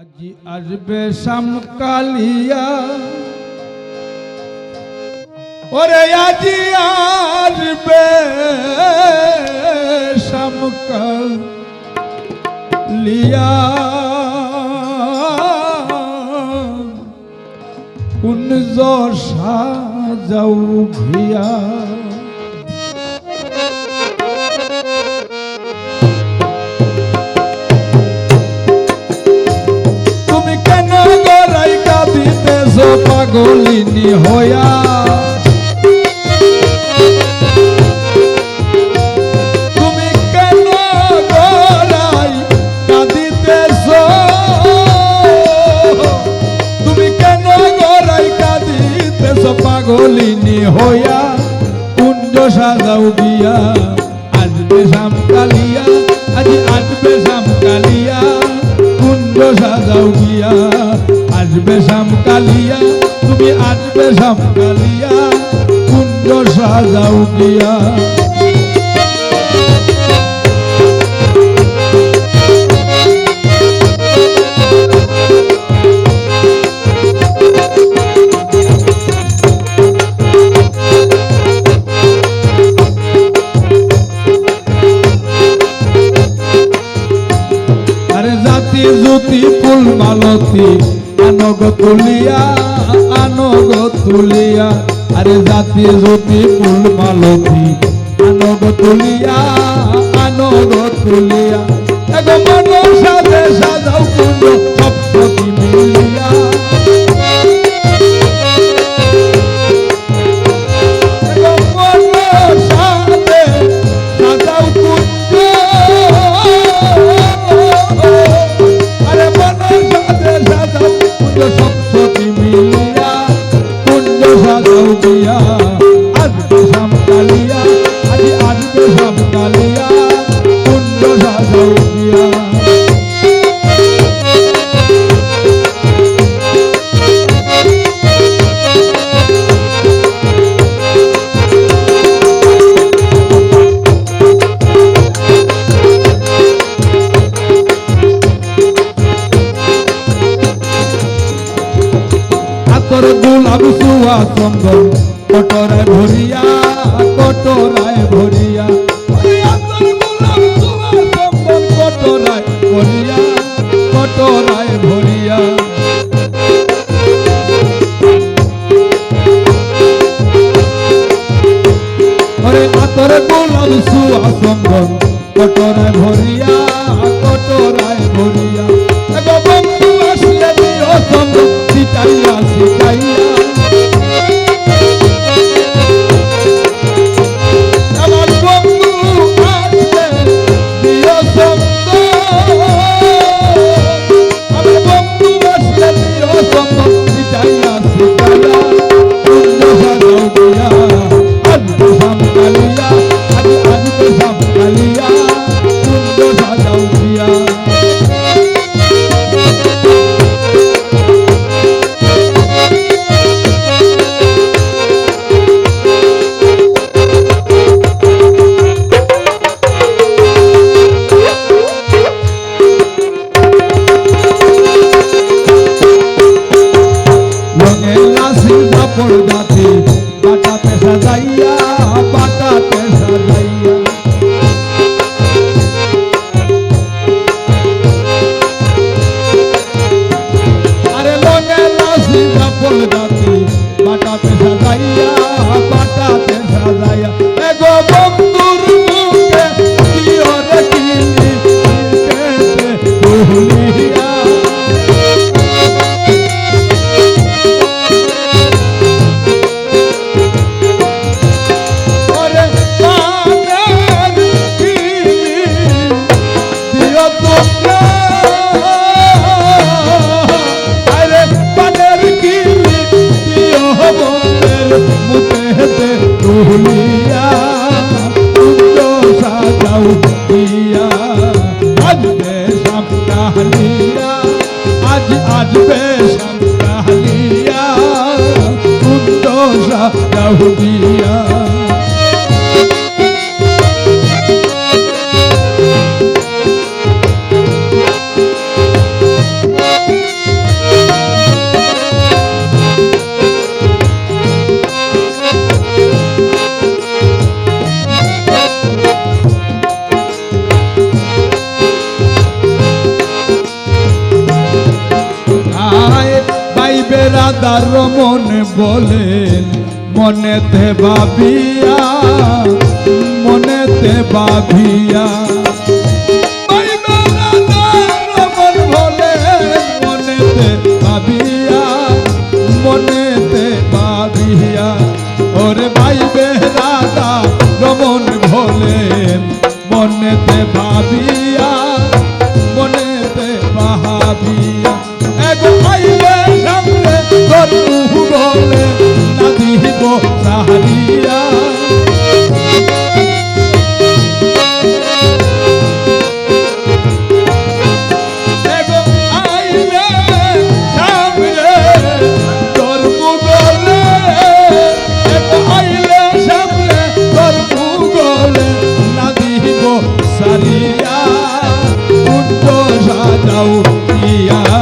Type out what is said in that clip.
আজি আসবে শামকালিয়া, ওরে আজি আসবে শামকালিয়া, কুঞ্জ সাজাও ভিয়া। পাগলিনী হইয়া তুমি কেন গড়াই কাঁদিতেছ, তুমি কেন গড়াই কাঁদিতেছ পাগলিনী হইয়া, কুঞ্জ সাজাও গিয়া আসবে শামকালিয়া, আজি আসবে শামকালিয়া, কুঞ্জ সাজাও গিয়া আসবে শামকালিয়া, তুমি আসবে শামকালিয়া, কুঞ্জ সাজাও গিয়া। আরে জাতি জ্যোতি ফুল মালতী আনগ তুলিয়া, আনগ তুলিয়া, আরে জাতি জ্যোতি ফুল মালতী আনগ তুলিয়া, আনগ তুলিয়া, এগো মন সাজে সাজাও কুঞ্জ সপ্ততি মিলিয়া, এগো মন সাজে সাজাও কুঞ্জ, আরে মন সাজে সাজাও কুঞ্জ সপ্ততি মিলিয়া, কুঞ্জ সাজাও গিয়া আসবে শামকালিয়া, আজি আসবে শামকালিয়া, কুঞ্জ সাজাও গিয়া। আতর গোলাপ সুয়া চন্দন কটরায় ভরিয়া, কটরায় ভরিয়া, আতর গোলাপ সুয়া চন্দন কটরায় ভরিয়া, কটরায় ভরিয়া, ওরে আতর গোলাপ সুয়া চন্দন কটরায় ভরিয়া, কটরায় ভরিয়া, এগো বন্ধু আসলে দিও চন্দন সিটাইয়া সিটাইয়া, আমার বন্ধু আসলে দিও চন্দন, আমার বন্ধু আসলে দিও চন্দন সিটাইয়া সিটাইয়া, কুঞ্জ সাজাও গিয়া আসবে শামকালিয়া, আজি আসবে শামকালিয়া, কুঞ্জ সাজাও গিয়া। পর্দাতে বাটাতে সাজাইয়া, বাটাতে সাজাইয়া, আরে লগে লাসিয়া পর্দাতে বাটাতে সাজাইয়া, বাটাতে সাজাইয়া, এগো বন্ধুর মুখে দিও দেখিলি ভুলিয়া, ভুলিয়া, কুঞ্জ সাজাও গিয়া আসবে শামকালিয়া, আজ আসবে শামকালিয়া, কুঞ্জ সাজাও গিয়া। আয় বাইবে রাধার মনে বলেন মনেতে ভাবিয়া মনেতে ভাবিয়া বাইবে রাধার মন বলেন মনেতে ভাবিয়া মনেতে ভাবিয়া ওরে বাইবে রাধা রমন ভোলেন মনেতে ভাবিয়া মনেতে ভাবিয়া এগো আইলে সামনে তোর বলে না দিব সাহারিয়া এগো আইলে সামনে তোর বলে এগো আইলে সামনে তোর বলে না দিব সারিয়া উঠো সাজাও ইয়া